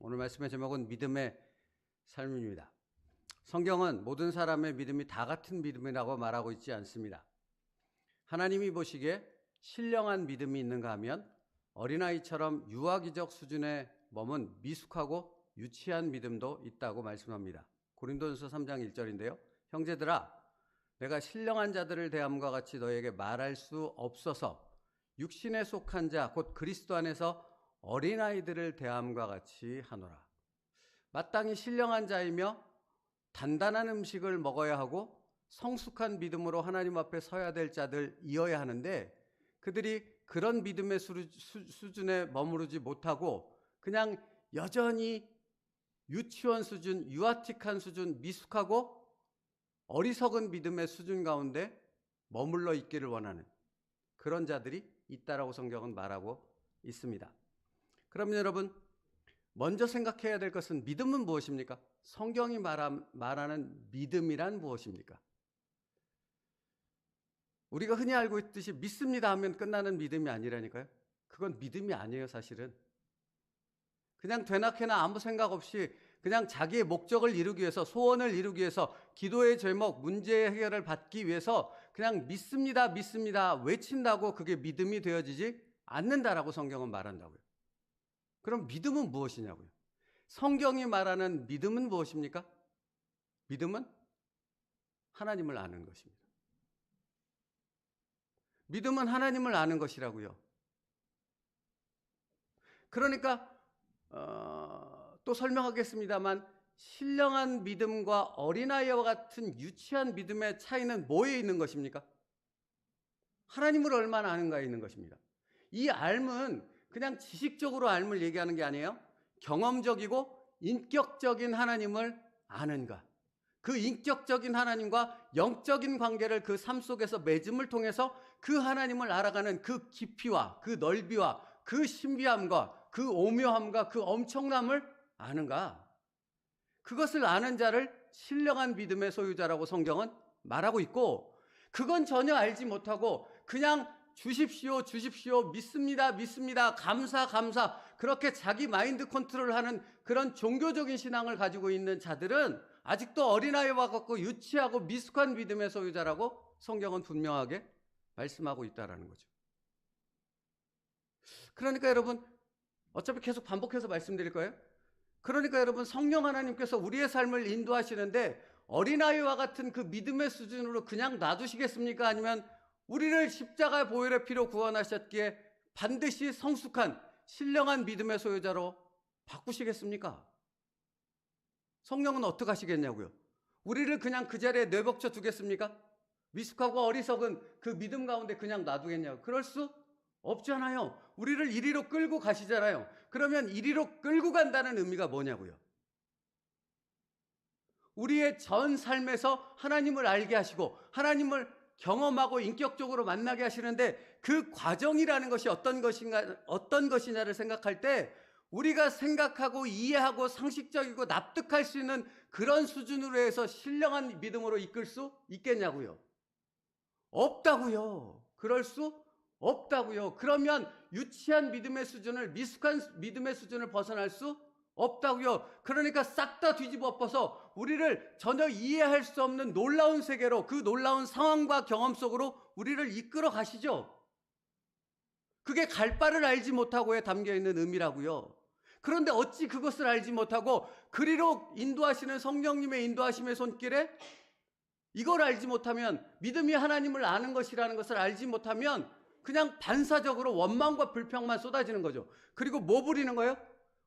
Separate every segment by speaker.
Speaker 1: 오늘 말씀의 제목은 믿음의 삶입니다. 성경은 모든 사람의 믿음이 다 같은 믿음이라고 말하고 있지 않습니다. 하나님이 보시기에 신령한 믿음이 있는가 하면 어린아이처럼 유아기적 수준에 머문 미숙하고 유치한 믿음도 있다고 말씀합니다. 고린도전서 3장 1절인데요. 형제들아, 내가 신령한 자들을 대함과 같이 너에게 말할 수 없어서 육신에 속한 자 곧 그리스도 안에서 어린아이들을 대함과 같이 하노라. 마땅히 신령한 자이며 단단한 음식을 먹어야 하고 성숙한 믿음으로 하나님 앞에 서야 될 자들이어야 하는데 그들이 그런 믿음의 수준에 머무르지 못하고 그냥 여전히 유치원 수준, 유아틱한 수준, 미숙하고 어리석은 믿음의 수준 가운데 머물러 있기를 원하는 그런 자들이 있다라고 성경은 말하고 있습니다. 그러면 여러분, 먼저 생각해야 될 것은 믿음은 무엇입니까? 성경이 말하는 믿음이란 무엇입니까? 우리가 흔히 알고 있듯이 믿습니다 하면 끝나는 믿음이 아니라니까요. 그건 믿음이 아니에요, 사실은. 그냥 되나케나 아무 생각 없이 그냥 자기의 목적을 이루기 위해서, 소원을 이루기 위해서, 기도의 제목, 문제 해결을 받기 위해서 그냥 믿습니다, 믿습니다 외친다고 그게 믿음이 되어지지 않는다라고 성경은 말한다고요. 그럼 믿음은 무엇이냐고요? 성경이 말하는 믿음은 무엇입니까? 믿음은 하나님을 아는 것입니다. 믿음은 하나님을 아는 것이라고요. 그러니까 또 설명하겠습니다만 신령한 믿음과 어린아이와 같은 유치한 믿음의 차이는 뭐에 있는 것입니까? 하나님을 얼마나 아는가에 있는 것입니다. 이 알은 그냥 지식적으로 알을 얘기하는 게 아니에요. 경험적이고 인격적인 하나님을 아는가. 그 인격적인 하나님과 영적인 관계를 그 삶 속에서 맺음을 통해서 그 하나님을 알아가는 그 깊이와 그 넓이와 그 신비함과 그 오묘함과 그 엄청남을 아는가. 그것을 아는 자를 신령한 믿음의 소유자라고 성경은 말하고 있고, 그건 전혀 알지 못하고 그냥 주십시오, 주십시오, 믿습니다, 믿습니다, 감사, 감사, 그렇게 자기 마인드 컨트롤하는 그런 종교적인 신앙을 가지고 있는 자들은 아직도 어린아이와 같고 유치하고 미숙한 믿음의 소유자라고 성경은 분명하게 말씀하고 있다는 거죠. 그러니까 여러분, 어차피 계속 반복해서 말씀드릴 거예요. 그러니까 여러분, 성령 하나님께서 우리의 삶을 인도하시는데 어린아이와 같은 그 믿음의 수준으로 그냥 놔두시겠습니까? 아니면 우리를 십자가의 보혈의 피로 구원하셨기에 반드시 성숙한 신령한 믿음의 소유자로 바꾸시겠습니까? 성령은 어떻게 하시겠냐고요? 우리를 그냥 그 자리에 내버려 두겠습니까? 미숙하고 어리석은 그 믿음 가운데 그냥 놔두겠냐고? 그럴 수 없잖아요. 우리를 이리로 끌고 가시잖아요. 그러면 이리로 끌고 간다는 의미가 뭐냐고요? 우리의 전 삶에서 하나님을 알게 하시고 하나님을 경험하고 인격적으로 만나게 하시는데 그 과정이라는 것이 어떤 것이냐를 생각할 때 우리가 생각하고 이해하고 상식적이고 납득할 수 있는 그런 수준으로 해서 신령한 믿음으로 이끌 수 있겠냐고요? 없다고요. 그럴 수 없다고요. 그러면 유치한 믿음의 수준을, 미숙한 믿음의 수준을 벗어날 수 없다고요. 그러니까 싹 다 뒤집어 엎어서 우리를 전혀 이해할 수 없는 놀라운 세계로, 그 놀라운 상황과 경험 속으로 우리를 이끌어 가시죠. 그게 갈 바를 알지 못하고에 담겨있는 의미라고요. 그런데 어찌 그것을 알지 못하고 그리로 인도하시는 성령님의 인도하심의 손길에 이걸 알지 못하면, 믿음이 하나님을 아는 것이라는 것을 알지 못하면 그냥 반사적으로 원망과 불평만 쏟아지는 거죠. 그리고 뭐 부리는 거예요?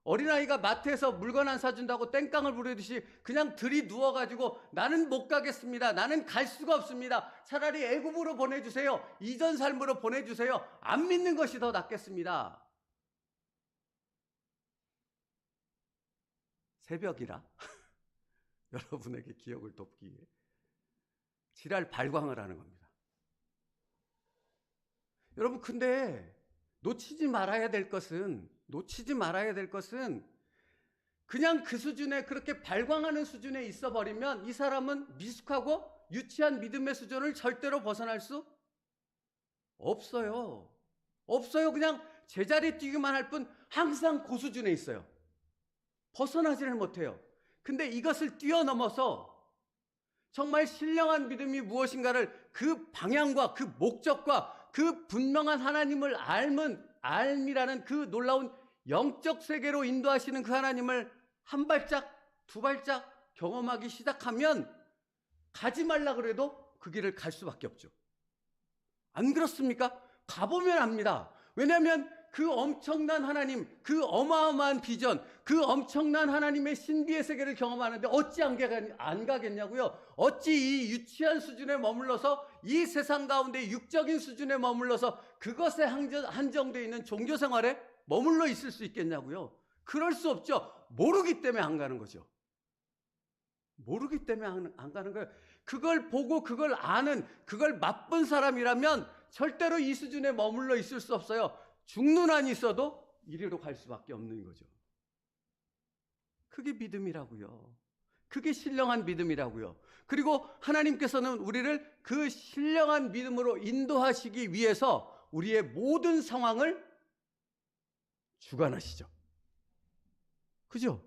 Speaker 1: 어린아이가 마트에서 물건 안 사준다고 땡깡을 부르듯이 그냥 들이누워가지고 나는 못 가겠습니다. 나는 갈 수가 없습니다. 차라리 애굽으로 보내주세요. 이전 삶으로 보내주세요. 안 믿는 것이 더 낫겠습니다. 새벽이라 여러분에게 기억을 돕기 위해 지랄 발광을 하는 겁니다. 여러분, 근데 놓치지 말아야 될 것은 그냥 그 수준에, 그렇게 발광하는 수준에 있어버리면 이 사람은 미숙하고 유치한 믿음의 수준을 절대로 벗어날 수 없어요. 그냥 제자리 뛰기만 할 뿐 항상 그 수준에 있어요. 벗어나지를 못해요. 근데 이것을 뛰어넘어서 정말 신령한 믿음이 무엇인가를 그 방향과 그 목적과 그 분명한 하나님을 알미라는 그 놀라운 영적 세계로 인도하시는 그 하나님을 한 발짝, 두 발짝 경험하기 시작하면 가지 말라 그래도 그 길을 갈 수밖에 없죠. 안 그렇습니까? 가보면 압니다. 왜냐하면 그 엄청난 하나님, 그 어마어마한 비전, 그 엄청난 하나님의 신비의 세계를 경험하는데 어찌 안 가겠냐고요? 어찌 이 유치한 수준에 머물러서 이 세상 가운데 육적인 수준에 머물러서 그것에 한정되어 있는 종교 생활에 머물러 있을 수 있겠냐고요? 그럴 수 없죠. 모르기 때문에 안 가는 거죠. 모르기 때문에 안 가는 거예요. 그걸 보고 그걸 아는, 그걸 맛본 사람이라면 절대로 이 수준에 머물러 있을 수 없어요. 죽는 한이 있어도 이리로 갈 수밖에 없는 거죠. 그게 믿음이라고요. 그게 신령한 믿음이라고요. 그리고 하나님께서는 우리를 그 신령한 믿음으로 인도하시기 위해서 우리의 모든 상황을 주관하시죠. 그죠?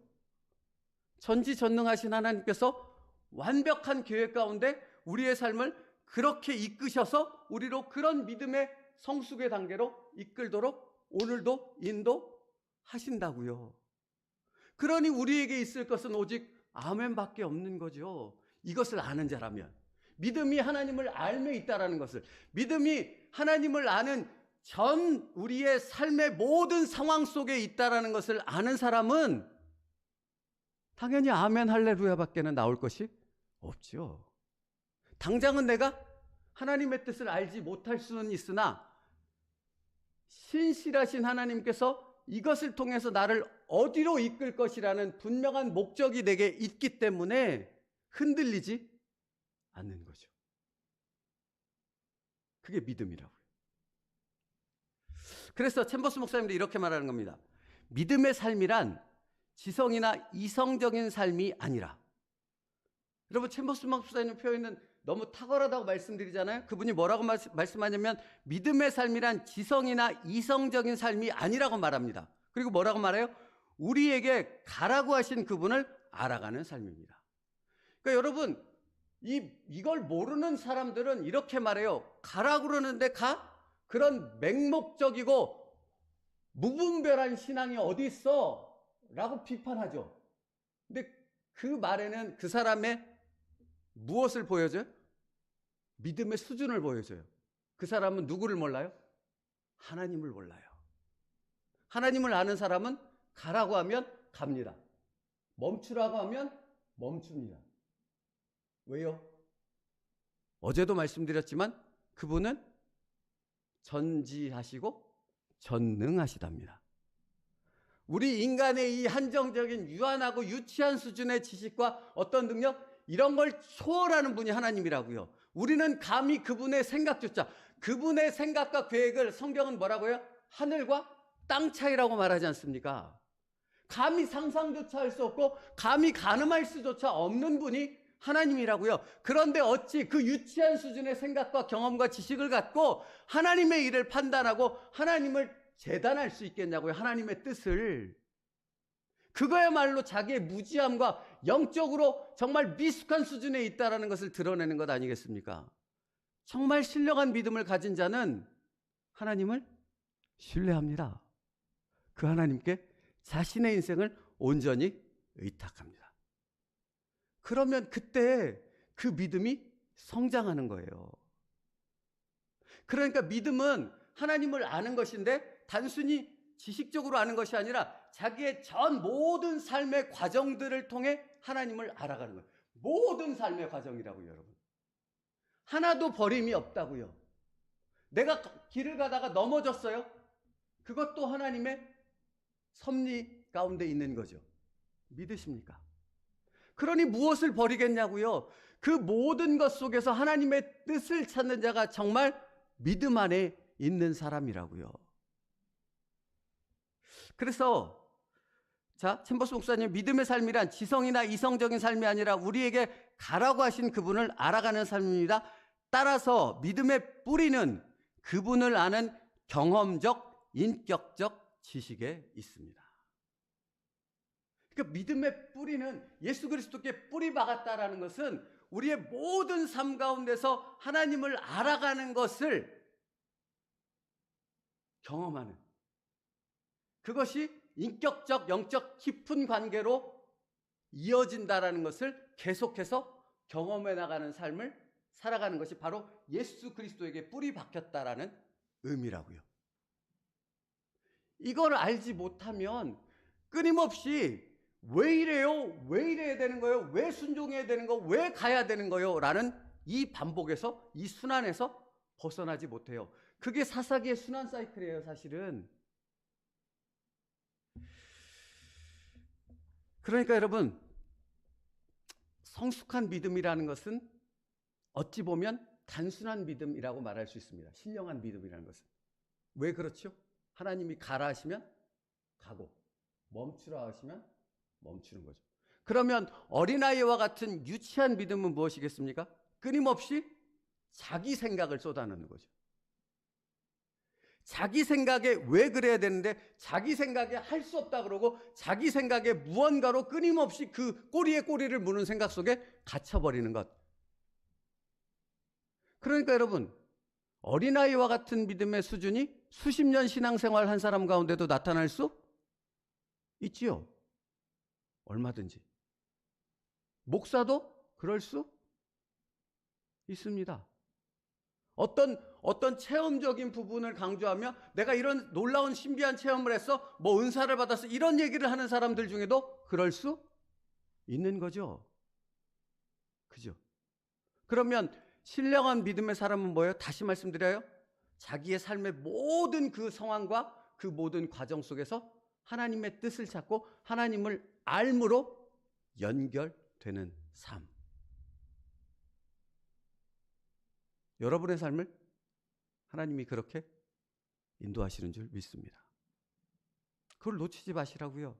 Speaker 1: 전지전능하신 하나님께서 완벽한 계획 가운데 우리의 삶을 그렇게 이끄셔서 우리로 그런 믿음의 성숙의 단계로 이끌도록 오늘도 인도하신다고요. 그러니 우리에게 있을 것은 오직 아멘밖에 없는 거죠. 이것을 아는 자라면, 믿음이 하나님을 알며 있다라는 것을, 믿음이 하나님을 아는 전 우리의 삶의 모든 상황 속에 있다라는 것을 아는 사람은 당연히 아멘 할렐루야밖에는 나올 것이 없죠. 당장은 내가 하나님의 뜻을 알지 못할 수는 있으나 신실하신 하나님께서 이것을 통해서 나를 어디로 이끌 것이라는 분명한 목적이 내게 있기 때문에 흔들리지 않는 거죠. 그게 믿음이라고요. 그래서 챔버스 목사님도 이렇게 말하는 겁니다. 믿음의 삶이란 지성이나 이성적인 삶이 아니라, 여러분 챔버스 목사님 표현은 너무 탁월하다고 말씀드리잖아요. 그분이 뭐라고 말씀하냐면 믿음의 삶이란 지성이나 이성적인 삶이 아니라고 말합니다. 그리고 뭐라고 말해요? 우리에게 가라고 하신 그분을 알아가는 삶입니다. 그러니까 여러분 이걸 모르는 사람들은 이렇게 말해요. 가라고 그러는데 가? 그런 맹목적이고 무분별한 신앙이 어디 있어? 라고 비판하죠. 근데 그 말에는 그 사람의 무엇을 보여줘요? 믿음의 수준을 보여줘요. 그 사람은 누구를 몰라요? 하나님을 몰라요. 하나님을 아는 사람은 가라고 하면 갑니다. 멈추라고 하면 멈춥니다. 왜요? 어제도 말씀드렸지만 그분은 전지하시고 전능하시답니다. 우리 인간의 이 한정적인 유한하고 유치한 수준의 지식과 어떤 능력, 이런 걸 초월하는 분이 하나님이라고요. 우리는 감히 그분의 생각조차, 그분의 생각과 계획을 성경은 뭐라고요? 하늘과 땅 차이라고 말하지 않습니까? 감히 상상조차 할 수 없고 감히 가늠할 수조차 없는 분이 하나님이라고요. 그런데 어찌 그 유치한 수준의 생각과 경험과 지식을 갖고 하나님의 일을 판단하고 하나님을 재단할 수 있겠냐고요. 하나님의 뜻을. 그거야말로 자기의 무지함과 영적으로 정말 미숙한 수준에 있다는 것을 드러내는 것 아니겠습니까? 정말 신령한 믿음을 가진 자는 하나님을 신뢰합니다. 그 하나님께 자신의 인생을 온전히 의탁합니다. 그러면 그때 그 믿음이 성장하는 거예요. 그러니까 믿음은 하나님을 아는 것인데 단순히 지식적으로 아는 것이 아니라 자기의 전 모든 삶의 과정들을 통해 하나님을 알아가는 거예요. 모든 삶의 과정이라고요, 여러분. 하나도 버림이 없다고요. 내가 길을 가다가 넘어졌어요. 그것도 하나님의 섭리 가운데 있는 거죠. 믿으십니까? 그러니 무엇을 버리겠냐고요? 그 모든 것 속에서 하나님의 뜻을 찾는 자가 정말 믿음 안에 있는 사람이라고요. 그래서 챔버스 목사님, 믿음의 삶이란 지성이나 이성적인 삶이 아니라 우리에게 가라고 하신 그분을 알아가는 삶입니다. 따라서 믿음의 뿌리는 그분을 아는 경험적, 인격적 지식에 있습니다. 그 믿음의 뿌리는 예수 그리스도께 뿌리 박았다라는 것은 우리의 모든 삶 가운데서 하나님을 알아가는 것을 경험하는, 그것이 인격적, 영적 깊은 관계로 이어진다라는 것을 계속해서 경험해 나가는 삶을 살아가는 것이 바로 예수 그리스도에게 뿌리 박혔다라는 의미라고요. 이걸 알지 못하면 끊임없이 왜 이래요? 왜 이래야 되는 거예요? 왜 순종해야 되는 거? 왜 가야 되는 거예요? 라는 이 반복에서, 이 순환에서 벗어나지 못해요. 그게 사사기의 순환 사이클이에요, 사실은. 그러니까 여러분, 성숙한 믿음이라는 것은 어찌 보면 단순한 믿음이라고 말할 수 있습니다. 신령한 믿음이라는 것은. 왜 그렇죠? 하나님이 가라 하시면 가고 멈추라 하시면 멈추는 거죠. 그러면 어린아이와 같은 유치한 믿음은 무엇이겠습니까? 끊임없이 자기 생각을 쏟아내는 거죠. 자기 생각에 왜 그래야 되는데 자기 생각에 할 수 없다 그러고 자기 생각에 무언가로 끊임없이 그 꼬리에 꼬리를 무는 생각 속에 갇혀버리는 것. 그러니까 여러분, 어린아이와 같은 믿음의 수준이 수십 년 신앙생활 한 사람 가운데도 나타날 수 있지요. 얼마든지. 목사도 그럴 수 있습니다. 어떤 체험적인 부분을 강조하며 내가 이런 놀라운 신비한 체험을 해서 뭐 은사를 받아서 이런 얘기를 하는 사람들 중에도 그럴 수 있는 거죠. 그죠? 그러면 신령한 믿음의 사람은 뭐예요? 다시 말씀드려요. 자기의 삶의 모든 그 상황과 그 모든 과정 속에서 하나님의 뜻을 찾고 하나님을 알므로 연결되는 삶. 여러분의 삶을 하나님이 그렇게 인도하시는 줄 믿습니다. 그걸 놓치지 마시라고요.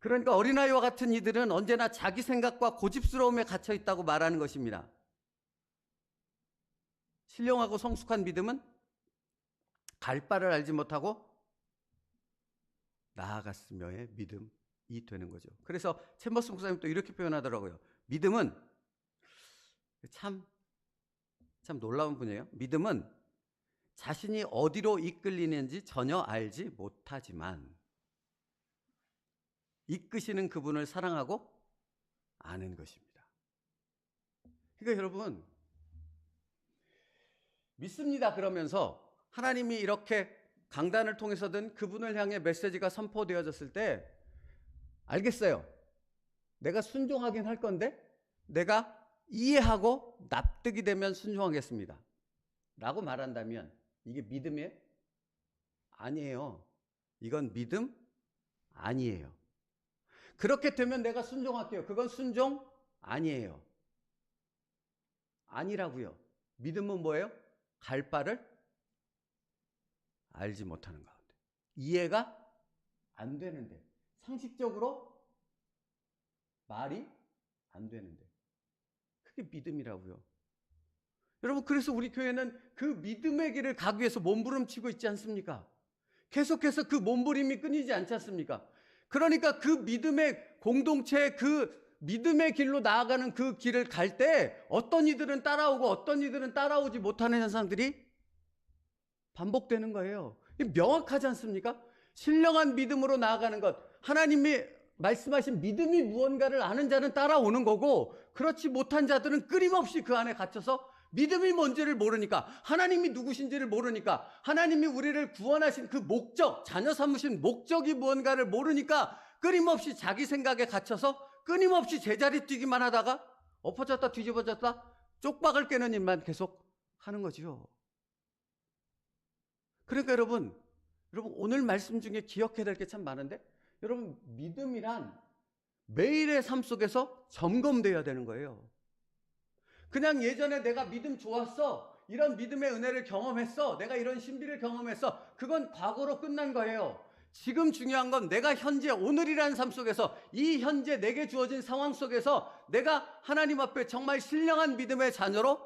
Speaker 1: 그러니까 어린아이와 같은 이들은 언제나 자기 생각과 고집스러움에 갇혀 있다고 말하는 것입니다. 신령하고 성숙한 믿음은 갈 바를 알지 못하고 나아갔으며의 믿음이 되는 거죠. 그래서 챔버스 목사님 또 이렇게 표현하더라고요. 믿음은 참 놀라운 분이에요. 믿음은 자신이 어디로 이끌리는지 전혀 알지 못하지만 이끄시는 그분을 사랑하고 아는 것입니다. 그러니까 여러분, 믿습니다 그러면서 하나님이 이렇게 강단을 통해서든 그분을 향해 메시지가 선포되어졌을 때 알겠어요. 내가 순종하긴 할 건데 내가 이해하고 납득이 되면 순종하겠습니다 라고 말한다면 이게 믿음이 아니에요. 이건 믿음 아니에요. 그렇게 되면 내가 순종할게요. 그건 순종 아니에요. 아니라고요. 믿음은 뭐예요? 갈 바를 알지 못하는 가운데, 이해가 안 되는데, 상식적으로 말이 안 되는데, 그게 믿음이라고요. 여러분, 그래서 우리 교회는 그 믿음의 길을 가기 위해서 몸부림치고 있지 않습니까? 계속해서 그 몸부림이 끊이지 않지 않습니까? 그러니까 그 믿음의 공동체, 그 믿음의 길로 나아가는 그 길을 갈 때 어떤 이들은 따라오고 어떤 이들은 따라오지 못하는 현상들이 반복되는 거예요. 명확하지 않습니까? 신령한 믿음으로 나아가는 것, 하나님이 말씀하신 믿음이 무언가를 아는 자는 따라오는 거고, 그렇지 못한 자들은 끊임없이 그 안에 갇혀서 믿음이 뭔지를 모르니까, 하나님이 누구신지를 모르니까, 하나님이 우리를 구원하신 그 목적, 자녀 삼으신 목적이 무언가를 모르니까 끊임없이 자기 생각에 갇혀서 끊임없이 제자리 뛰기만 하다가 엎어졌다 뒤집어졌다 쪽박을 깨는 일만 계속 하는 거지요. 그러니까 여러분 오늘 말씀 중에 기억해야 될 게 참 많은데, 여러분 믿음이란 매일의 삶 속에서 점검되어야 되는 거예요. 그냥 예전에 내가 믿음 좋았어, 이런 믿음의 은혜를 경험했어, 내가 이런 신비를 경험했어, 그건 과거로 끝난 거예요. 지금 중요한 건 내가 현재 오늘이라는 삶 속에서, 이 현재 내게 주어진 상황 속에서 내가 하나님 앞에 정말 신령한 믿음의 자녀로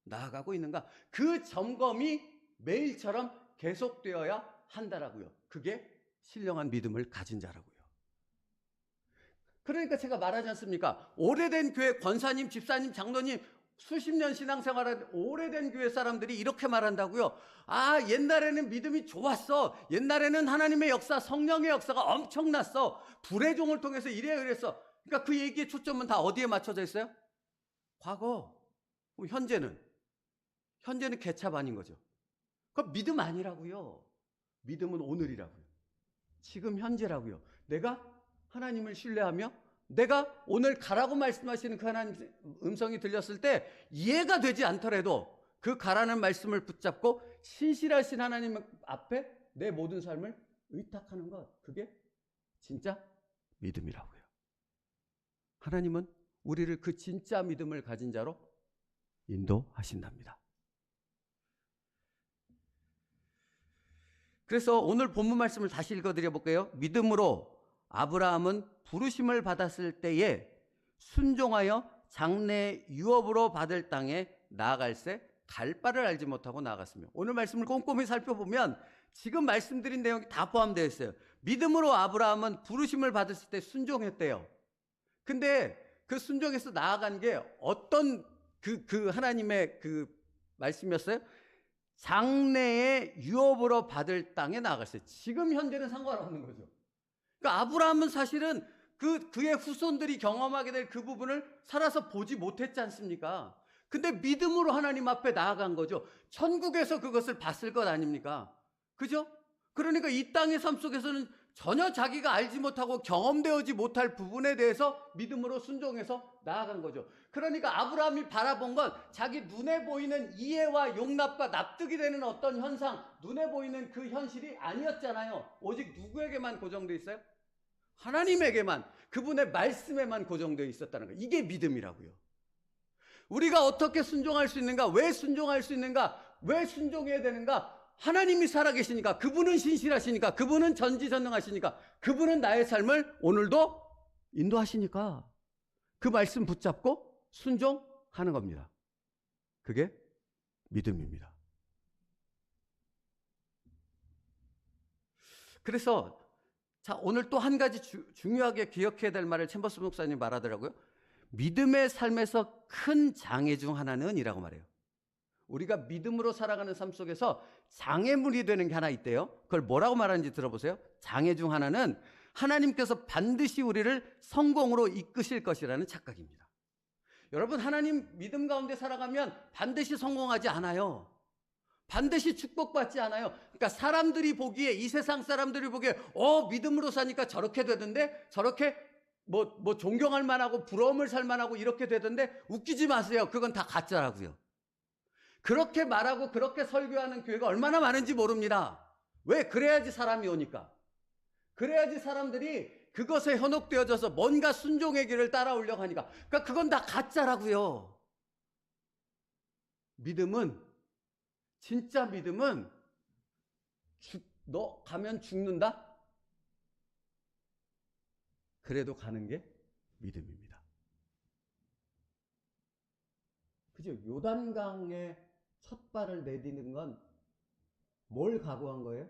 Speaker 1: 나아가고 있는가, 그 점검이 매일처럼 계속되어야 한다라고요. 그게 신령한 믿음을 가진 자라고요. 그러니까 제가 말하지 않습니까? 오래된 교회 권사님, 집사님, 장로님, 수십 년 신앙생활한 오래된 교회 사람들이 이렇게 말한다고요. 아, 옛날에는 믿음이 좋았어. 옛날에는 하나님의 역사, 성령의 역사가 엄청났어. 불의 종을 통해서 이래 그랬어. 그러니까 그 얘기의 초점은 다 어디에 맞춰져 있어요? 과거. 현재는 개차반인 거죠. 그건 믿음 아니라고요. 믿음은 오늘이라고요. 지금 현재라고요. 내가 하나님을 신뢰하며 내가 오늘 가라고 말씀하시는 그 하나님 음성이 들렸을 때 이해가 되지 않더라도 그 가라는 말씀을 붙잡고 신실하신 하나님 앞에 내 모든 삶을 의탁하는 것, 그게 진짜 믿음이라고요. 하나님은 우리를 그 진짜 믿음을 가진 자로 인도하신답니다. 그래서 오늘 본문 말씀을 다시 읽어드려 볼게요. 믿음으로 아브라함은 부르심을 받았을 때에 순종하여 장래 유업으로 받을 땅에 나아갈새 갈 바를 알지 못하고 나아갔으며, 오늘 말씀을 꼼꼼히 살펴보면 지금 말씀드린 내용이 다 포함되어 있어요. 믿음으로 아브라함은 부르심을 받았을 때 순종했대요. 근데 그 순종에서 나아간 게 어떤 그 하나님의 그 말씀이었어요? 장래의 유업으로 받을 땅에 나아갔어요. 지금 현재는 상관없는 거죠. 그러니까 아브라함은 사실은 그의 후손들이 경험하게 될 그 부분을 살아서 보지 못했지 않습니까? 근데 믿음으로 하나님 앞에 나아간 거죠. 천국에서 그것을 봤을 것 아닙니까? 그죠? 그러니까 이 땅의 삶 속에서는 전혀 자기가 알지 못하고 경험되어지 못할 부분에 대해서 믿음으로 순종해서 나아간 거죠. 그러니까 아브라함이 바라본 건 자기 눈에 보이는 이해와 용납과 납득이 되는 어떤 현상, 눈에 보이는 그 현실이 아니었잖아요. 오직 누구에게만 고정되어 있어요? 하나님에게만, 그분의 말씀에만 고정되어 있었다는 거예요. 이게 믿음이라고요. 우리가 어떻게 순종할 수 있는가? 왜 순종할 수 있는가? 왜 순종해야 되는가? 하나님이 살아계시니까, 그분은 신실하시니까, 그분은 전지전능하시니까, 그분은 나의 삶을 오늘도 인도하시니까 그 말씀 붙잡고 순종하는 겁니다. 그게 믿음입니다. 그래서 자, 오늘 또 한 가지 중요하게 기억해야 될 말을 챔버스 목사님이 말하더라고요. 믿음의 삶에서 큰 장애 중 하나는 이라고 말해요. 우리가 믿음으로 살아가는 삶 속에서 장애물이 되는 게 하나 있대요. 그걸 뭐라고 말하는지 들어보세요. 장애 중 하나는 하나님께서 반드시 우리를 성공으로 이끄실 것이라는 착각입니다. 여러분, 하나님 믿음 가운데 살아가면 반드시 성공하지 않아요. 반드시 축복받지 않아요. 그러니까 사람들이 보기에, 이 세상 사람들이 보기에 믿음으로 사니까 저렇게 되던데, 저렇게 뭐 존경할 만하고 부러움을 살 만하고 이렇게 되던데, 웃기지 마세요. 그건 다 가짜라고요. 그렇게 말하고 그렇게 설교하는 교회가 얼마나 많은지 모릅니다. 왜? 그래야지 사람이 오니까. 그래야지 사람들이 그것에 현혹되어져서 뭔가 순종의 길을 따라오려고 하니까. 그러니까 그건 다 가짜라고요. 믿음은, 진짜 믿음은 너 가면 죽는다? 그래도 가는 게 믿음입니다. 그죠? 요단강에 첫 발을 내디는 건 뭘 각오한 거예요?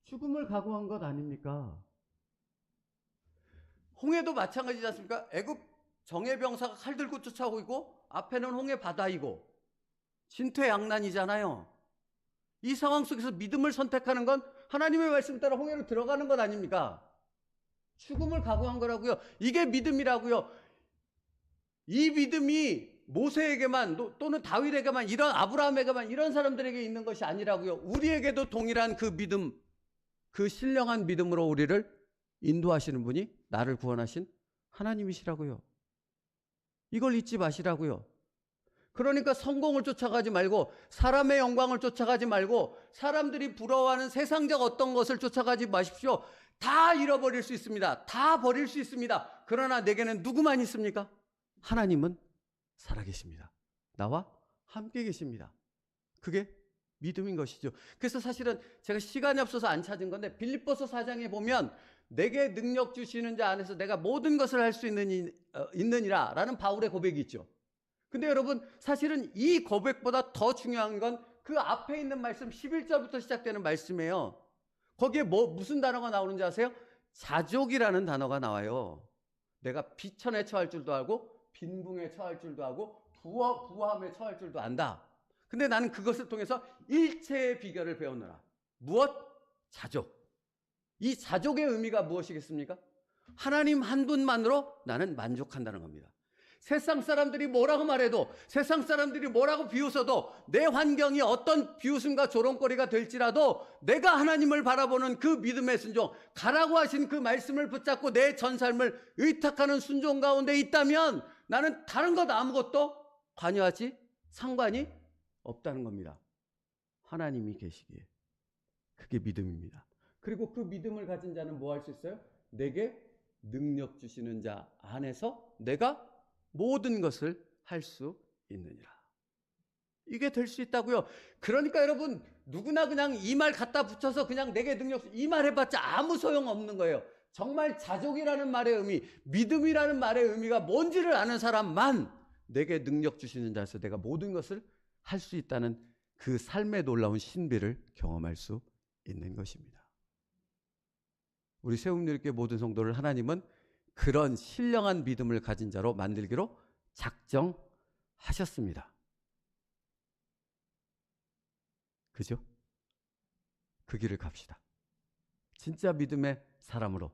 Speaker 1: 죽음을 각오한 것 아닙니까? 홍해도 마찬가지지 않습니까? 애굽 정예병사가 칼 들고 쫓아오고 있고 앞에는 홍해 바다이고 진퇴양난이잖아요. 이 상황 속에서 믿음을 선택하는 건 하나님의 말씀 따라 홍해로 들어가는 것 아닙니까? 죽음을 각오한 거라고요. 이게 믿음이라고요. 이 믿음이 모세에게만 또는 다윗에게만, 이런 아브라함에게만, 이런 사람들에게 있는 것이 아니라고요. 우리에게도 동일한 그 믿음, 그 신령한 믿음으로 우리를 인도하시는 분이 나를 구원하신 하나님이시라고요. 이걸 잊지 마시라고요. 그러니까 성공을 쫓아가지 말고, 사람의 영광을 쫓아가지 말고, 사람들이 부러워하는 세상적 어떤 것을 쫓아가지 마십시오. 다 잃어버릴 수 있습니다. 다 버릴 수 있습니다. 그러나 내게는 누구만 있습니까? 하나님은 살아계십니다. 나와 함께 계십니다. 그게 믿음인 것이죠. 그래서 사실은 제가 시간이 없어서 안 찾은 건데, 빌립보서 4장에 보면 내게 능력 주시는 자 안에서 내가 모든 것을 할 수 있느니라 라는 바울의 고백이 있죠. 근데 여러분, 사실은 이 고백보다 더 중요한 건 그 앞에 있는 말씀 11절부터 시작되는 말씀이에요. 거기에 무슨 단어가 나오는지 아세요? 자족이라는 단어가 나와요. 내가 비천에 처할 줄도 알고 빈궁에 처할 줄도 알고 부함에 처할 줄도 안다. 근데 나는 그것을 통해서 일체의 비결을 배웠노라. 무엇? 자족. 이 자족의 의미가 무엇이겠습니까? 하나님 한 분만으로 나는 만족한다는 겁니다. 세상 사람들이 뭐라고 말해도, 세상 사람들이 뭐라고 비웃어도, 내 환경이 어떤 비웃음과 조롱거리가 될지라도 내가 하나님을 바라보는 그 믿음의 순종, 가라고 하신 그 말씀을 붙잡고 내 전 삶을 의탁하는 순종 가운데 있다면 나는 다른 것 아무것도 관여하지 상관이 없다는 겁니다. 하나님이 계시기에. 그게 믿음입니다. 그리고 그 믿음을 가진 자는 뭐 할 수 있어요? 내게 능력 주시는 자 안에서 내가 모든 것을 할 수 있느니라. 이게 될 수 있다고요. 그러니까 여러분, 누구나 그냥 이 말 갖다 붙여서 그냥 내게 능력, 이 말 해봤자 아무 소용 없는 거예요. 정말 자족이라는 말의 의미, 믿음이라는 말의 의미가 뭔지를 아는 사람만 내게 능력 주시는 자에서 내가 모든 것을 할 수 있다는 그 삶의 놀라운 신비를 경험할 수 있는 것입니다. 우리 세움교회 모든 성도를 하나님은 그런 신령한 믿음을 가진 자로 만들기로 작정하셨습니다. 그죠? 그 길을 갑시다. 진짜 믿음의 사람으로,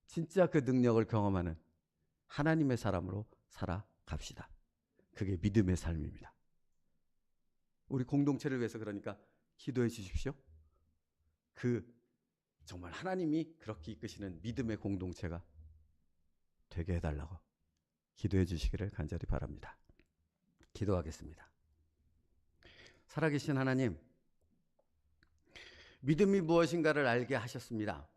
Speaker 1: 진짜 그 능력을 경험하는 하나님의 사람으로 살아갑시다. 그게 믿음의 삶입니다. 우리 공동체를 위해서 그러니까 기도해 주십시오. 정말 하나님이 그렇게 이끄시는 믿음의 공동체가 되게 해달라고 기도해 주시기를 간절히 바랍니다. 기도하겠습니다. 살아계신 하나님, 믿음이 무엇인가를 알게 하셨습니다.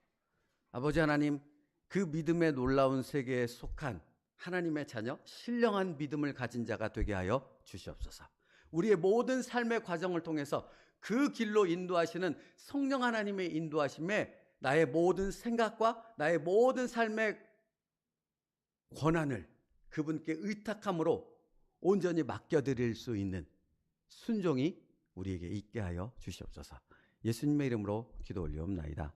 Speaker 1: 아버지 하나님, 그 믿음의 놀라운 세계에 속한 하나님의 자녀, 신령한 믿음을 가진 자가 되게 하여 주시옵소서. 우리의 모든 삶의 과정을 통해서 그 길로 인도하시는 성령 하나님의 인도하심에 나의 모든 생각과 나의 모든 삶의 권한을 그분께 의탁함으로 온전히 맡겨드릴 수 있는 순종이 우리에게 있게 하여 주시옵소서. 예수님의 이름으로 기도 올리옵나이다.